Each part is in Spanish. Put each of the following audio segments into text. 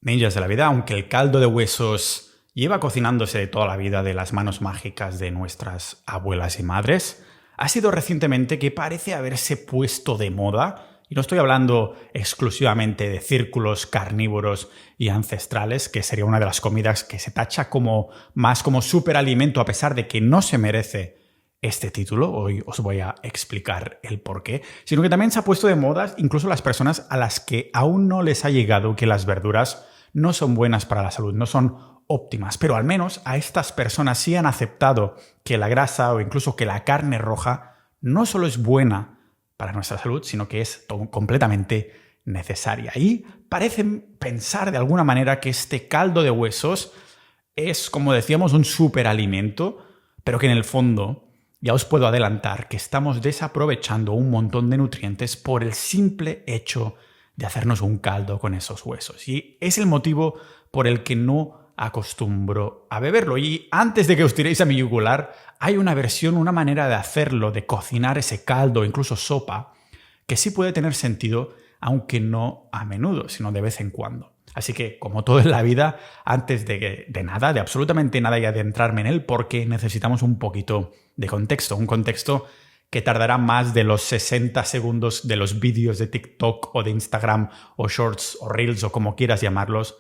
Ninjas de la vida, aunque el caldo de huesos lleva cocinándose de toda la vida de las manos mágicas de nuestras abuelas y madres, ha sido recientemente que parece haberse puesto de moda, y no estoy hablando exclusivamente de círculos carnívoros y ancestrales, que sería una de las comidas que se tacha más como superalimento a pesar de que no se merece este título. Hoy os voy a explicar el porqué, sino que también se ha puesto de moda incluso las personas a las que aún no les ha llegado que las verduras no son buenas para la salud, no son óptimas, pero al menos a estas personas sí han aceptado que la grasa o incluso que la carne roja no solo es buena para nuestra salud, sino que es completamente necesaria. Y parecen pensar de alguna manera que este caldo de huesos es, como decíamos, un superalimento, pero que en el fondo ya os puedo adelantar que estamos desaprovechando un montón de nutrientes por el simple hecho de hacernos un caldo con esos huesos. Y es el motivo por el que no acostumbro a beberlo. Y antes de que os tiréis a mi yugular, hay una versión, una manera de hacerlo, de cocinar ese caldo, incluso sopa, que sí puede tener sentido, aunque no a menudo, sino de vez en cuando. Así que, como todo en la vida, antes de nada, de absolutamente nada y adentrarme en él, porque necesitamos un poquito de contexto. Un contexto que tardará más de los 60 segundos de los vídeos de TikTok o de Instagram o Shorts o Reels o como quieras llamarlos.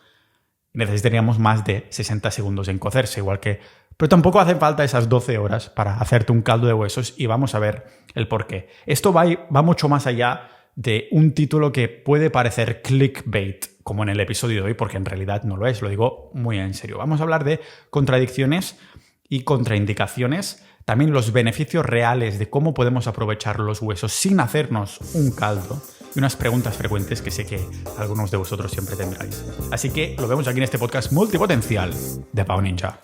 Necesitaríamos más de 60 segundos en cocerse, igual que... Pero tampoco hacen falta esas 12 horas para hacerte un caldo de huesos y vamos a ver el porqué. Esto va mucho más allá de un título que puede parecer clickbait, como en el episodio de hoy, porque en realidad no lo es, lo digo muy en serio. Vamos a hablar de contradicciones y contraindicaciones, también los beneficios reales de cómo podemos aprovechar los huesos sin hacernos un caldo y unas preguntas frecuentes que sé que algunos de vosotros siempre tendráis. Así que lo vemos aquí en este podcast multipotencial de Pau Ninja.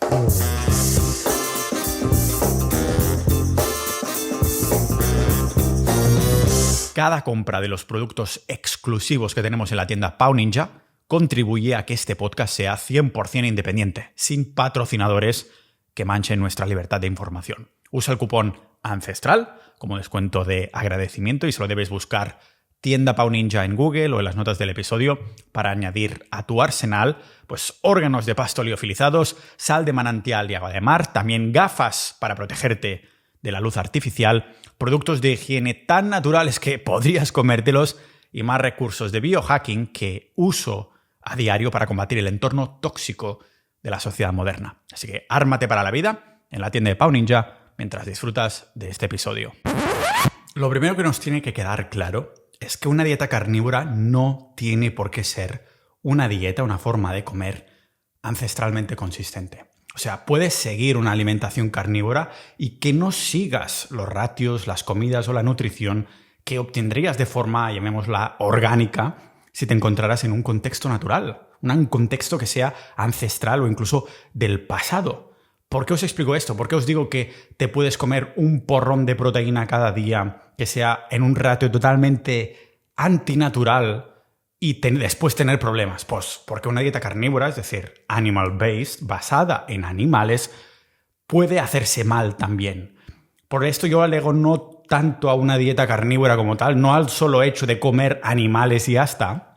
Cada compra de los productos exclusivos que tenemos en la tienda Pau Ninja contribuye a que este podcast sea 100% independiente, sin patrocinadores que manchen nuestra libertad de información. Usa el cupón ANCESTRAL como descuento de agradecimiento y se lo debes buscar tienda Pau Ninja en Google o en las notas del episodio para añadir a tu arsenal pues órganos de pasto liofilizados, sal de manantial y agua de mar, también gafas para protegerte de la luz artificial, productos de higiene tan naturales que podrías comértelos y más recursos de biohacking que uso a diario para combatir el entorno tóxico de la sociedad moderna. Así que ármate para la vida en la tienda de Pau Ninja mientras disfrutas de este episodio. Lo primero que nos tiene que quedar claro es que una dieta carnívora no tiene por qué ser una dieta, una forma de comer ancestralmente consistente. O sea, puedes seguir una alimentación carnívora y que no sigas los ratios, las comidas o la nutrición que obtendrías de forma, llamémosla, orgánica, si te encontraras en un contexto natural, un contexto que sea ancestral o incluso del pasado. ¿Por qué os explico esto? ¿Por qué os digo que te puedes comer un porrón de proteína cada día que sea en un ratio totalmente antinatural y después tener problemas? Pues porque una dieta carnívora, es decir, animal-based, basada en animales, puede hacerse mal también. Por esto yo alego no tanto a una dieta carnívora como tal, no al solo hecho de comer animales y ya está,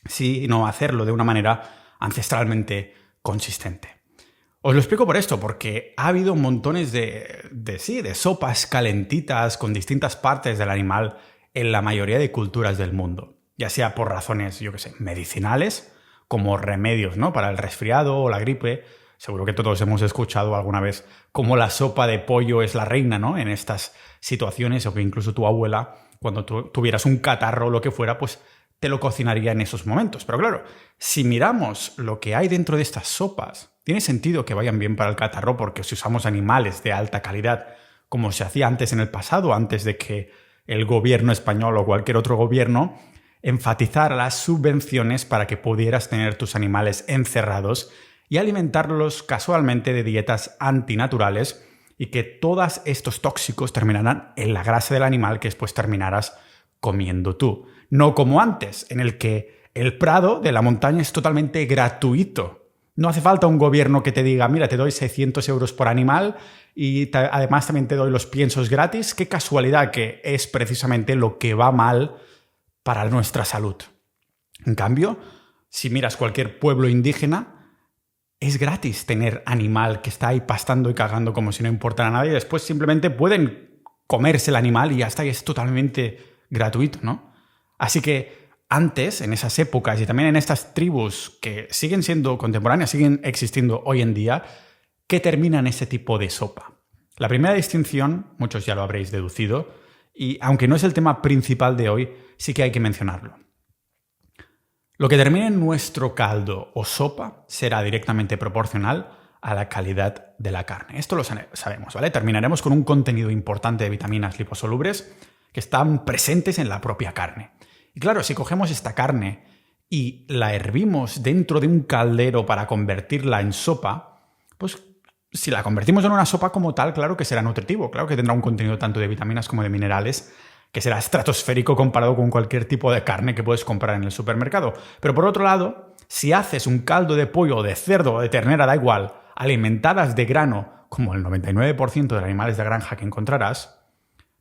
sino hacerlo de una manera ancestralmente consistente. Os lo explico por esto, porque ha habido montones de sopas calentitas con distintas partes del animal en la mayoría de culturas del mundo. Ya sea por razones, medicinales, como remedios, ¿no?, para el resfriado o la gripe. Seguro que todos hemos escuchado alguna vez cómo la sopa de pollo es la reina, ¿no?, en estas situaciones, o que incluso tu abuela, cuando tuvieras un catarro o lo que fuera, pues te lo cocinaría en esos momentos. Pero claro, si miramos lo que hay dentro de estas sopas, tiene sentido que vayan bien para el catarro porque si usamos animales de alta calidad, como se hacía antes en el pasado, antes de que el gobierno español o cualquier otro gobierno enfatizara las subvenciones para que pudieras tener tus animales encerrados y alimentarlos casualmente de dietas antinaturales y que todos estos tóxicos terminaran en la grasa del animal que después terminarás comiendo tú. No como antes, en el que el prado de la montaña es totalmente gratuito. No hace falta un gobierno que te diga, mira, te doy 600 euros por animal y además también te doy los piensos gratis. Qué casualidad que es precisamente lo que va mal para nuestra salud. En cambio, Si miras cualquier pueblo indígena, es gratis tener animal que está ahí pastando y cagando como si no importara a nadie. Después simplemente pueden comerse el animal y ya está, y es totalmente gratuito, ¿no? Así que antes, en esas épocas y también en estas tribus que siguen siendo contemporáneas, siguen existiendo hoy en día, ¿qué termina en ese tipo de sopa? La primera distinción, muchos ya lo habréis deducido, y aunque no es el tema principal de hoy, sí que hay que mencionarlo. Lo que termine en nuestro caldo o sopa será directamente proporcional a la calidad de la carne. Esto lo sabemos, ¿vale? Terminaremos con un contenido importante de vitaminas liposolubles que están presentes en la propia carne. Y claro, si cogemos esta carne y la hervimos dentro de un caldero para convertirla en sopa, pues si la convertimos en una sopa como tal, claro que será nutritivo, claro que tendrá un contenido tanto de vitaminas como de minerales que será estratosférico comparado con cualquier tipo de carne que puedes comprar en el supermercado. Pero por otro lado, si haces un caldo de pollo, de cerdo o de ternera, da igual, alimentadas de grano, como el 99% de los animales de granja que encontrarás,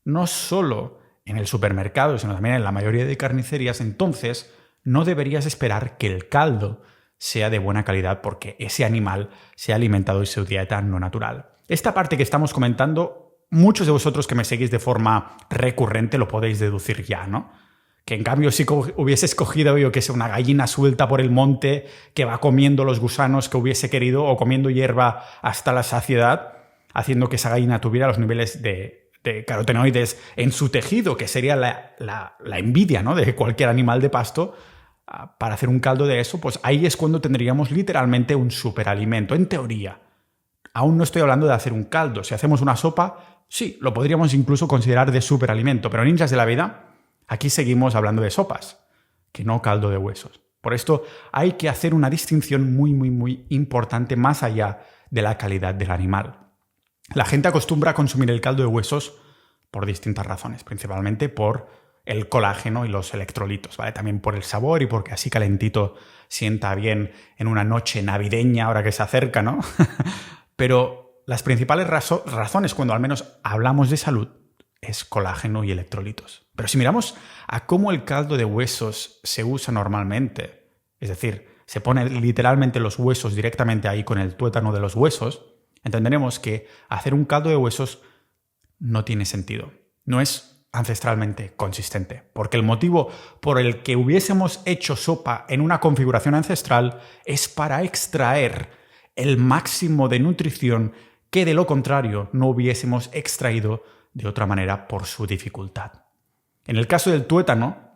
no solo en el supermercado, sino también en la mayoría de carnicerías, entonces no deberías esperar que el caldo sea de buena calidad porque ese animal se ha alimentado en su dieta no natural. Esta parte que estamos comentando, muchos de vosotros que me seguís de forma recurrente lo podéis deducir ya, ¿no? Que en cambio si hubiese escogido yo que sea una gallina suelta por el monte que va comiendo los gusanos que hubiese querido o comiendo hierba hasta la saciedad, haciendo que esa gallina tuviera los niveles de carotenoides en su tejido, que sería la envidia, ¿no?, de cualquier animal de pasto, para hacer un caldo de eso, pues ahí es cuando tendríamos literalmente un superalimento, en teoría. Aún no estoy hablando de hacer un caldo. Si hacemos una sopa, sí, lo podríamos incluso considerar de superalimento, pero ninjas de la vida, aquí seguimos hablando de sopas, que no caldo de huesos. Por esto hay que hacer una distinción muy, muy, muy importante más allá de la calidad del animal. La gente acostumbra a consumir el caldo de huesos por distintas razones, principalmente por el colágeno y los electrolitos, ¿vale? También por el sabor y porque así calentito sienta bien en una noche navideña ahora que se acerca, ¿no? Pero las principales razones cuando al menos hablamos de salud es colágeno y electrolitos. Pero si miramos a cómo el caldo de huesos se usa normalmente, es decir, se pone literalmente los huesos directamente ahí con el tuétano de los huesos, entenderemos que hacer un caldo de huesos no tiene sentido. No es ancestralmente consistente, porque el motivo por el que hubiésemos hecho sopa en una configuración ancestral es para extraer el máximo de nutrición que de lo contrario no hubiésemos extraído de otra manera por su dificultad. En el caso del tuétano,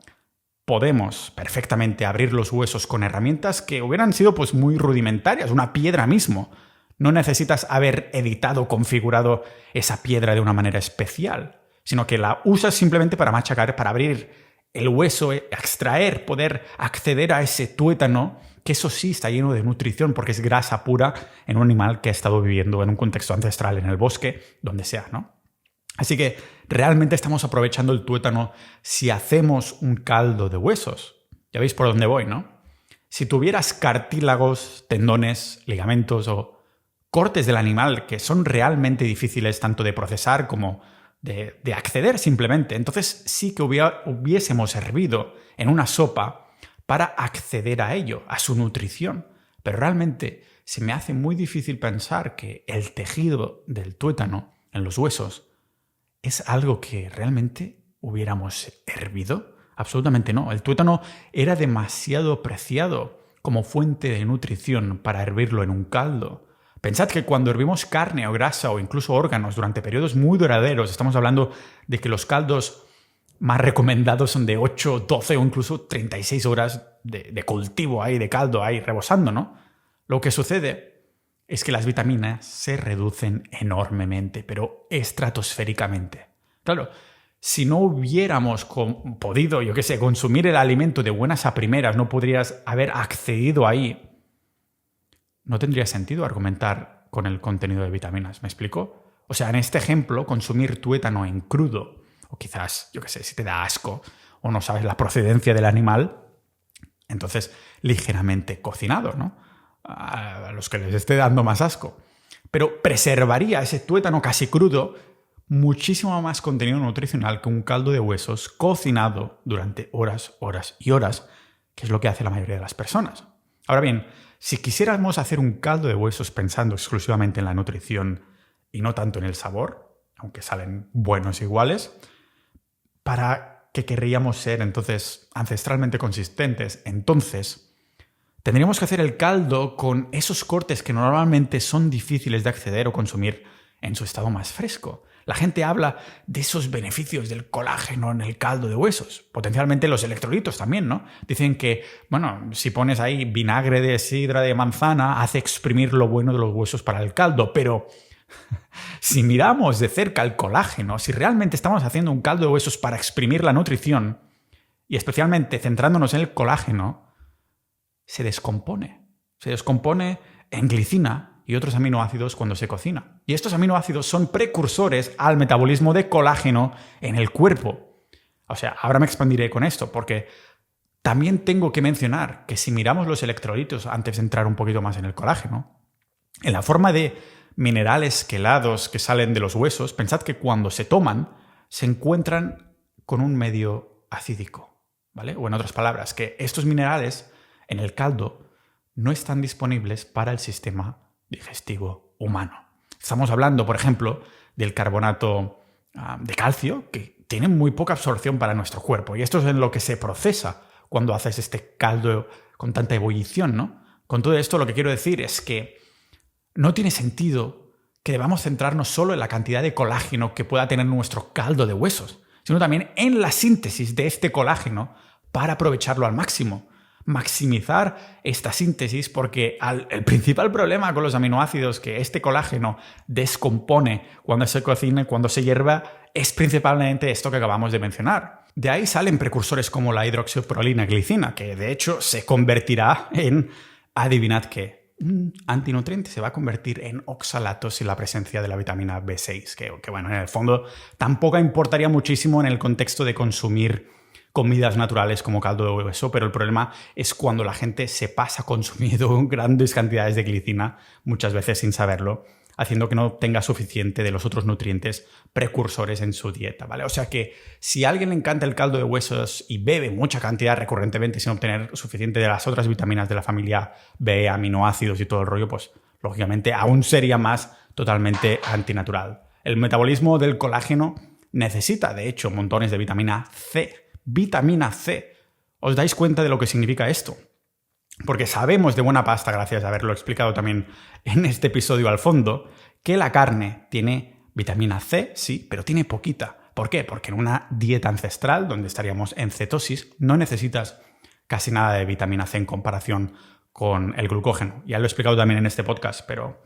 podemos perfectamente abrir los huesos con herramientas que hubieran sido pues muy rudimentarias, una piedra mismo. No necesitas haber editado o configurado esa piedra de una manera especial, sino que la usas simplemente para machacar, para abrir el hueso, extraer, poder acceder a ese tuétano, que eso sí está lleno de nutrición porque es grasa pura en un animal que ha estado viviendo en un contexto ancestral, en el bosque, donde sea, ¿no? Así que realmente estamos aprovechando el tuétano si hacemos un caldo de huesos. Ya veis por dónde voy, ¿no? Si tuvieras cartílagos, tendones, ligamentos o cortes del animal que son realmente difíciles tanto de procesar como de acceder simplemente, entonces sí que hubiésemos hervido en una sopa para acceder a ello, a su nutrición. Pero realmente se me hace muy difícil pensar que el tejido del tuétano en los huesos es algo que realmente hubiéramos hervido. Absolutamente no. El tuétano era demasiado preciado como fuente de nutrición para hervirlo en un caldo. Pensad que cuando hervimos carne o grasa o incluso órganos durante periodos muy duraderos, estamos hablando de que los caldos más recomendados son de 8, 12 o incluso 36 horas de cultivo ahí, de caldo ahí rebosando, ¿no? Lo que sucede es que las vitaminas se reducen enormemente, pero estratosféricamente. Claro, si no hubiéramos podido, yo qué sé, consumir el alimento de buenas a primeras, no podrías haber accedido ahí. No tendría sentido argumentar con el contenido de vitaminas, ¿me explico? O sea, en este ejemplo, consumir tuétano en crudo, o quizás, yo qué sé, si te da asco o no sabes la procedencia del animal, entonces ligeramente cocinado, ¿no? A los que les esté dando más asco. Pero preservaría ese tuétano casi crudo muchísimo más contenido nutricional que un caldo de huesos cocinado durante horas, horas y horas, que es lo que hace la mayoría de las personas. Ahora bien, si quisiéramos hacer un caldo de huesos pensando exclusivamente en la nutrición y no tanto en el sabor, aunque salen buenos iguales, ¿para qué querríamos ser entonces ancestralmente consistentes? Entonces, tendríamos que hacer el caldo con esos cortes que normalmente son difíciles de acceder o consumir en su estado más fresco. La gente habla de esos beneficios del colágeno en el caldo de huesos, potencialmente los electrolitos también, ¿no? Dicen que, bueno, si pones ahí vinagre de sidra de manzana, hace exprimir lo bueno de los huesos para el caldo, pero si miramos de cerca el colágeno, si realmente estamos haciendo un caldo de huesos para exprimir la nutrición, y especialmente centrándonos en el colágeno, se descompone. Se descompone en glicina y otros aminoácidos cuando se cocina. Y estos aminoácidos son precursores al metabolismo de colágeno en el cuerpo. O sea, ahora me expandiré con esto, porque también tengo que mencionar que si miramos los electrolitos antes de entrar un poquito más en el colágeno, en la forma de minerales quelados que salen de los huesos, pensad que cuando se toman se encuentran con un medio acídico, ¿vale? O en otras palabras, que estos minerales en el caldo no están disponibles para el sistema digestivo humano. Estamos hablando, por ejemplo, del carbonato de calcio, que tiene muy poca absorción para nuestro cuerpo, y esto es en lo que se procesa cuando haces este caldo con tanta ebullición, ¿no? Con todo esto lo que quiero decir es que no tiene sentido que debamos centrarnos solo en la cantidad de colágeno que pueda tener nuestro caldo de huesos, sino también en la síntesis de este colágeno para aprovecharlo al máximo. Maximizar esta síntesis, porque el principal problema con los aminoácidos que este colágeno descompone cuando se cocina y cuando se hierva es principalmente esto que acabamos de mencionar. De ahí salen precursores como la hidroxiprolina glicina, que de hecho se convertirá en, adivinad qué, antinutriente, se va a convertir en oxalato sin la presencia de la vitamina B6, que bueno, en el fondo tampoco importaría muchísimo en el contexto de consumir comidas naturales como caldo de hueso, pero el problema es cuando la gente se pasa consumiendo grandes cantidades de glicina, muchas veces sin saberlo, haciendo que no tenga suficiente de los otros nutrientes precursores en su dieta, ¿vale? O sea que si a alguien le encanta el caldo de huesos y bebe mucha cantidad recurrentemente sin obtener suficiente de las otras vitaminas de la familia B, aminoácidos y todo el rollo, pues lógicamente aún sería más totalmente antinatural. El metabolismo del colágeno necesita, de hecho, montones de vitamina C. Vitamina C. ¿Os dais cuenta de lo que significa esto? Porque sabemos de buena pasta, gracias a haberlo explicado también en este episodio al fondo, que la carne tiene vitamina C, sí, pero tiene poquita. ¿Por qué? Porque en una dieta ancestral, donde estaríamos en cetosis, no necesitas casi nada de vitamina C en comparación con el glucógeno. Ya lo he explicado también en este podcast, pero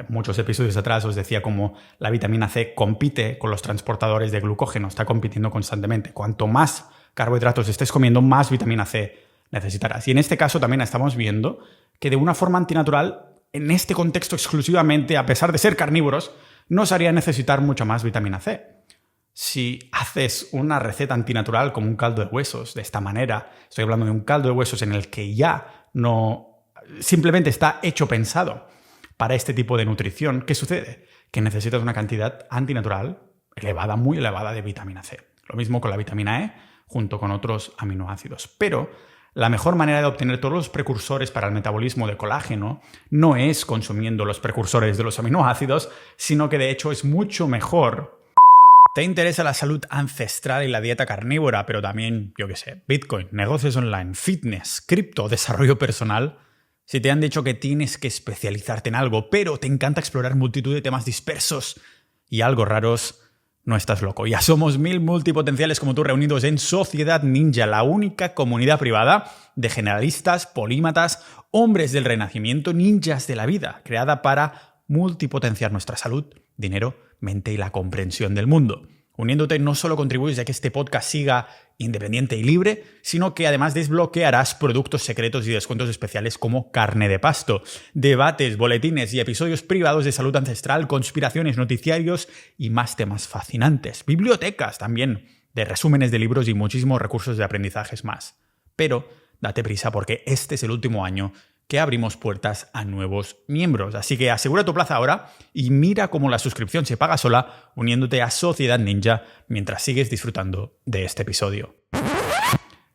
muchos episodios atrás os decía cómo la vitamina C compite con los transportadores de glucógeno, está compitiendo constantemente. Cuanto más carbohidratos estés comiendo, más vitamina C necesitarás. Y en este caso también estamos viendo que de una forma antinatural, en este contexto exclusivamente, a pesar de ser carnívoros, nos haría necesitar mucha más vitamina C. Si haces una receta antinatural como un caldo de huesos de esta manera, estoy hablando de un caldo de huesos en el que ya no simplemente está hecho pensado para este tipo de nutrición, ¿qué sucede? Que necesitas una cantidad antinatural elevada, muy elevada de vitamina C. Lo mismo con la vitamina E, junto con otros aminoácidos. Pero la mejor manera de obtener todos los precursores para el metabolismo de colágeno no es consumiendo los precursores de los aminoácidos, sino que de hecho es mucho mejor. ¿Te interesa la salud ancestral y la dieta carnívora, pero también, yo qué sé, Bitcoin, negocios online, fitness, cripto, desarrollo personal? Si te han dicho que tienes que especializarte en algo, pero te encanta explorar multitud de temas dispersos y algo raros, no estás loco. Ya somos 1000 multipotenciales como tú reunidos en Sociedad Ninja, la única comunidad privada de generalistas, polímatas, hombres del renacimiento, ninjas de la vida, creada para multipotenciar nuestra salud, dinero, mente y la comprensión del mundo. Uniéndote no solo contribuyes a que este podcast siga independiente y libre, sino que además desbloquearás productos secretos y descuentos especiales como carne de pasto, debates, boletines y episodios privados de salud ancestral, conspiraciones, noticiarios y más temas fascinantes. Bibliotecas también de resúmenes de libros y muchísimos recursos de aprendizajes más. Pero date prisa porque este es el último año que abrimos puertas a nuevos miembros. Así que asegura tu plaza ahora y mira cómo la suscripción se paga sola uniéndote a Sociedad Ninja mientras sigues disfrutando de este episodio.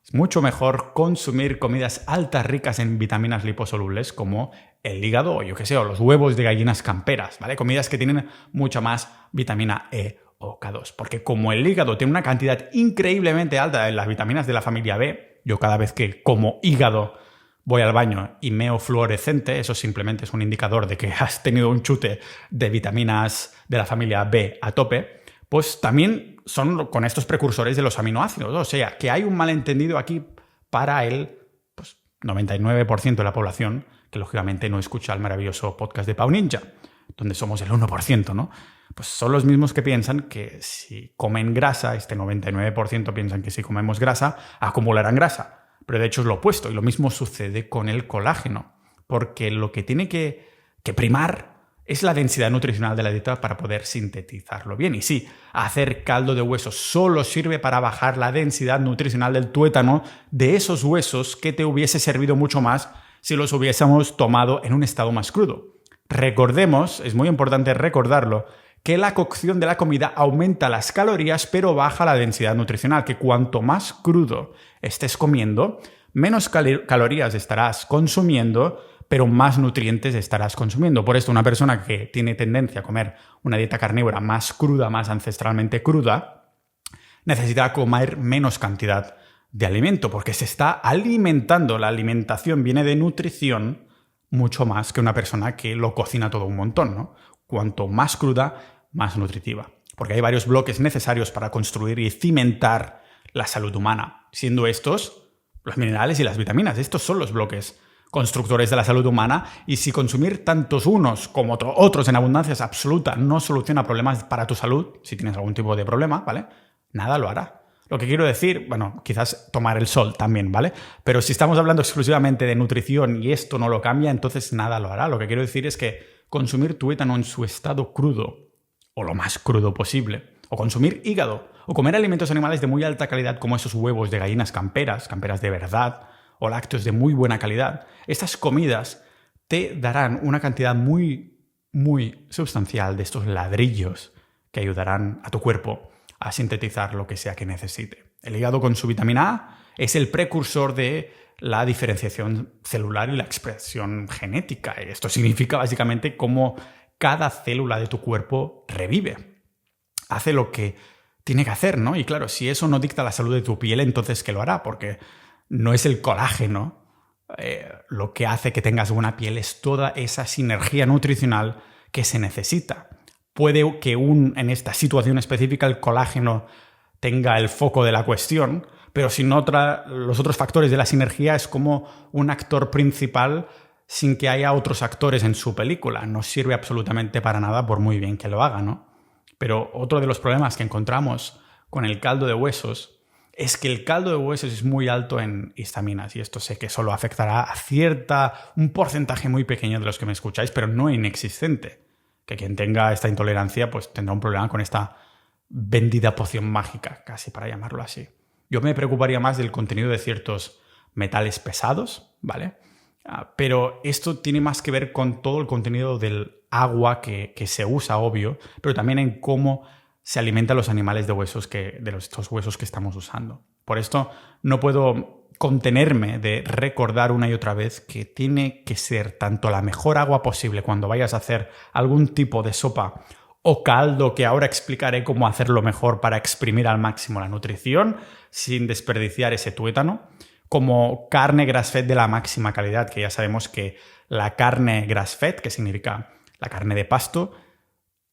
Es mucho mejor consumir comidas altas ricas en vitaminas liposolubles como el hígado o yo qué sé, o los huevos de gallinas camperas, ¿vale? Comidas que tienen mucha más vitamina E o K2. Porque como el hígado tiene una cantidad increíblemente alta de las vitaminas de la familia B, yo cada vez que como hígado voy al baño y meo fluorescente, eso simplemente es un indicador de que has tenido un chute de vitaminas de la familia B a tope, pues también son con estos precursores de los aminoácidos. O sea, que hay un malentendido aquí para el 99% de la población que lógicamente no escucha el maravilloso podcast de Pau Ninja, donde somos el 1%, ¿no? Pues son los mismos que piensan que si comen grasa, este 99% piensan que si comemos grasa, acumularán grasa. Pero de hecho es lo opuesto, y lo mismo sucede con el colágeno, porque lo que tiene que primar es la densidad nutricional de la dieta para poder sintetizarlo bien. Y sí, hacer caldo de huesos solo sirve para bajar la densidad nutricional del tuétano de esos huesos que te hubiese servido mucho más si los hubiésemos tomado en un estado más crudo. Recordemos, es muy importante recordarlo, que la cocción de la comida aumenta las calorías pero baja la densidad nutricional, que cuanto más crudo estés comiendo, menos calorías estarás consumiendo, pero más nutrientes estarás consumiendo. Por esto, una persona que tiene tendencia a comer una dieta carnívora más cruda, más ancestralmente cruda, necesita comer menos cantidad de alimento, porque se está alimentando. La alimentación viene de nutrición mucho más que una persona que lo cocina todo un montón, ¿no? Cuanto más cruda, más nutritiva. Porque hay varios bloques necesarios para construir y cimentar la salud humana, siendo estos los minerales y las vitaminas. Estos son los bloques constructores de la salud humana, y si consumir tantos unos como otros en abundancia absoluta no soluciona problemas para tu salud, si tienes algún tipo de problema, ¿vale? Nada lo hará. Lo que quiero decir, bueno, quizás tomar el sol también, ¿vale? Pero si estamos hablando exclusivamente de nutrición y esto no lo cambia, entonces nada lo hará. Lo que quiero decir es que consumir tuétano en su estado crudo, o lo más crudo posible, o consumir hígado, o comer alimentos animales de muy alta calidad como esos huevos de gallinas camperas de verdad, o lácteos de muy buena calidad, estas comidas te darán una cantidad muy, muy sustancial de estos ladrillos que ayudarán a tu cuerpo a sintetizar lo que sea que necesite. El hígado con su vitamina A es el precursor de la diferenciación celular y la expresión genética. Esto significa básicamente cómo cada célula de tu cuerpo revive. Hace lo que tiene que hacer, ¿no? Y claro, si eso no dicta la salud de tu piel, entonces ¿qué lo hará? Porque no es el colágeno lo que hace que tengas buena piel, es toda esa sinergia nutricional que se necesita. Puede que en esta situación específica el colágeno tenga el foco de la cuestión, pero sin los otros factores de la sinergia es como un actor principal sin que haya otros actores en su película. No sirve absolutamente para nada por muy bien que lo haga, ¿no? Pero otro de los problemas que encontramos con el caldo de huesos es que el caldo de huesos es muy alto en histaminas, y esto sé que solo afectará a un porcentaje muy pequeño de los que me escucháis, pero no inexistente. Que quien tenga esta intolerancia pues tendrá un problema con esta bendita poción mágica, casi para llamarlo así. Yo me preocuparía más del contenido de ciertos metales pesados, ¿vale? Pero esto tiene más que ver con todo el contenido del agua que se usa, obvio, pero también en cómo se alimentan los animales de huesos estos huesos que estamos usando. Por esto no puedo contenerme de recordar una y otra vez que tiene que ser tanto la mejor agua posible cuando vayas a hacer algún tipo de sopa o caldo, que ahora explicaré cómo hacerlo mejor para exprimir al máximo la nutrición sin desperdiciar ese tuétano, como carne grass-fed de la máxima calidad, que ya sabemos que la carne grass-fed, que significa la carne de pasto,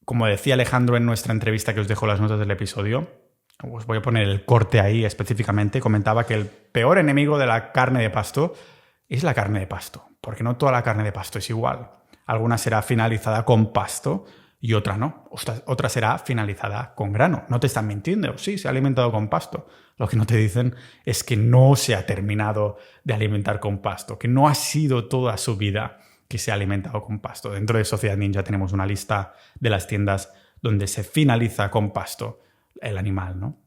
como decía Alejandro en nuestra entrevista que os dejo las notas del episodio, os voy a poner el corte ahí específicamente, comentaba que el peor enemigo de la carne de pasto es la carne de pasto, porque no toda la carne de pasto es igual. Alguna será finalizada con pasto y otra no. Otra será finalizada con grano. No te están mintiendo, sí, se ha alimentado con pasto. Lo que no te dicen es que no se ha terminado de alimentar con pasto, que no ha sido toda su vida que se ha alimentado con pasto. Dentro de Sociedad Ninja tenemos una lista de las tiendas donde se finaliza con pasto el animal, ¿no?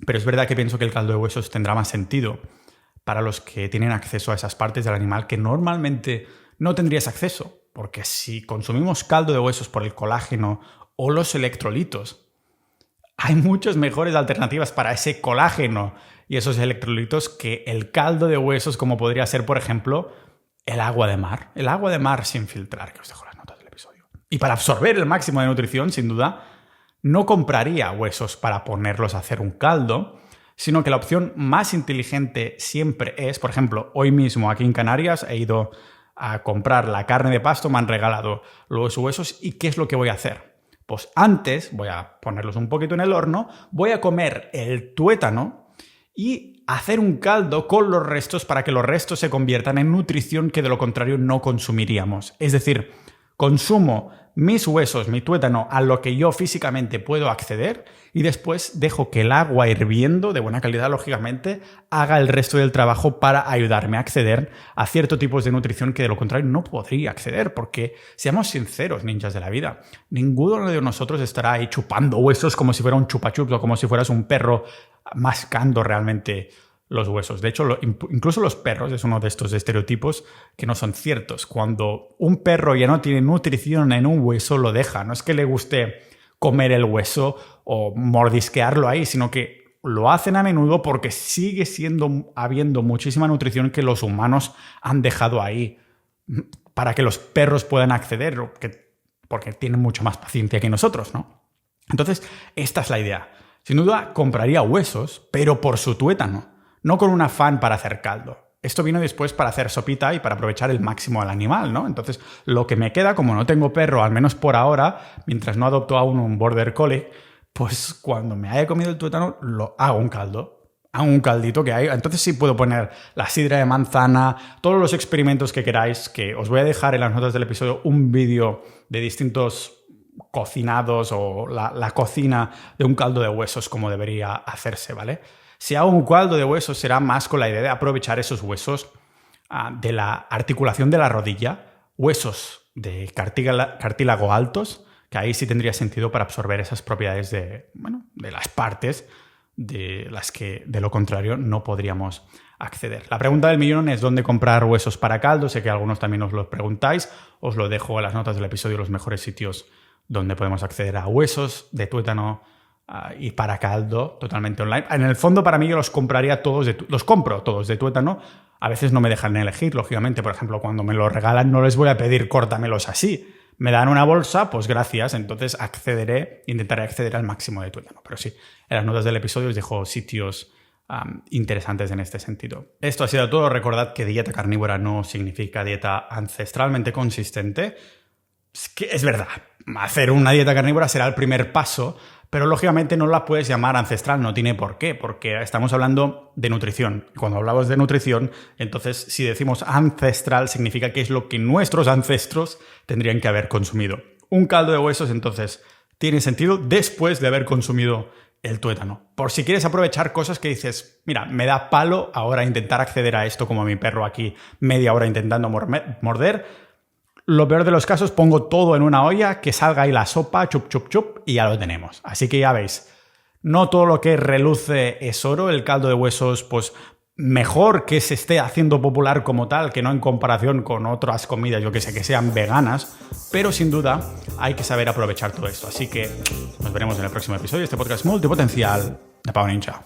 Pero es verdad que pienso que el caldo de huesos tendrá más sentido para los que tienen acceso a esas partes del animal que normalmente no tendrías acceso, porque si consumimos caldo de huesos por el colágeno o los electrolitos, hay muchas mejores alternativas para ese colágeno y esos electrolitos que el caldo de huesos, como podría ser, por ejemplo, el agua de mar. El agua de mar sin filtrar, que os dejo las notas del episodio. Y para absorber el máximo de nutrición, sin duda, no compraría huesos para ponerlos a hacer un caldo, sino que la opción más inteligente siempre es, por ejemplo, hoy mismo aquí en Canarias he ido a comprar la carne de pasto, me han regalado los huesos y ¿qué es lo que voy a hacer? Pues antes voy a ponerlos un poquito en el horno, voy a comer el tuétano y hacer un caldo con los restos para que los restos se conviertan en nutrición que de lo contrario no consumiríamos. Es decir, consumo mis huesos, mi tuétano, a lo que yo físicamente puedo acceder y después dejo que el agua hirviendo, de buena calidad lógicamente, haga el resto del trabajo para ayudarme a acceder a ciertos tipos de nutrición que de lo contrario no podría acceder, porque seamos sinceros, ninjas de la vida, ninguno de nosotros estará ahí chupando huesos como si fuera un chupachups o como si fueras un perro mascando realmente los huesos. De hecho, incluso los perros es uno de estos estereotipos que no son ciertos. Cuando un perro ya no tiene nutrición en un hueso, lo deja. No es que le guste comer el hueso o mordisquearlo ahí, sino que lo hacen a menudo porque sigue habiendo muchísima nutrición que los humanos han dejado ahí para que los perros puedan acceder, porque tienen mucho más paciencia que nosotros, ¿no? Entonces, esta es la idea. Sin duda, compraría huesos, pero por su tuétano. No con un afán para hacer caldo. Esto vino después para hacer sopita y para aprovechar el máximo al animal, ¿no? Entonces, lo que me queda, como no tengo perro, al menos por ahora, mientras no adopto aún un border collie, pues cuando me haya comido el tuétano, lo hago un caldo. Hago un caldito que hay. Entonces sí puedo poner la sidra de manzana, todos los experimentos que queráis, que os voy a dejar en las notas del episodio un vídeo de distintos cocinados o la cocina de un caldo de huesos como debería hacerse, ¿vale? Si hago un caldo de huesos será más con la idea de aprovechar esos huesos de la articulación de la rodilla, huesos de cartílago altos, que ahí sí tendría sentido para absorber esas propiedades de las partes de las que de lo contrario no podríamos acceder. La pregunta del millón es ¿dónde comprar huesos para caldo? Sé que algunos también os lo preguntáis, os lo dejo en las notas del episodio, los mejores sitios donde podemos acceder a huesos de tuétano y para caldo totalmente online. En el fondo, para mí, yo los compraría todos, los compro todos de tuétano. A veces no me dejan elegir, lógicamente. Por ejemplo, cuando me los regalan no les voy a pedir córtamelos así. Me dan una bolsa, pues gracias. Entonces intentaré acceder al máximo de tuétano. Pero sí, en las notas del episodio os dejo sitios interesantes en este sentido. Esto ha sido todo. Recordad que dieta carnívora no significa dieta ancestralmente consistente. Es verdad, hacer una dieta carnívora será el primer paso, pero lógicamente no la puedes llamar ancestral, no tiene por qué, porque estamos hablando de nutrición. Cuando hablamos de nutrición, entonces si decimos ancestral significa que es lo que nuestros ancestros tendrían que haber consumido. Un caldo de huesos entonces tiene sentido después de haber consumido el tuétano. Por si quieres aprovechar cosas que dices, mira, me da palo ahora intentar acceder a esto como mi perro aquí media hora intentando morder. Lo peor de los casos, pongo todo en una olla, que salga ahí la sopa, chup, chup, chup, y ya lo tenemos. Así que ya veis, no todo lo que reluce es oro. El caldo de huesos, pues mejor que se esté haciendo popular como tal, que no en comparación con otras comidas, yo que sé, que sean veganas, pero sin duda hay que saber aprovechar todo esto. Así que nos veremos en el próximo episodio de este podcast multipotencial de Pau Ninja.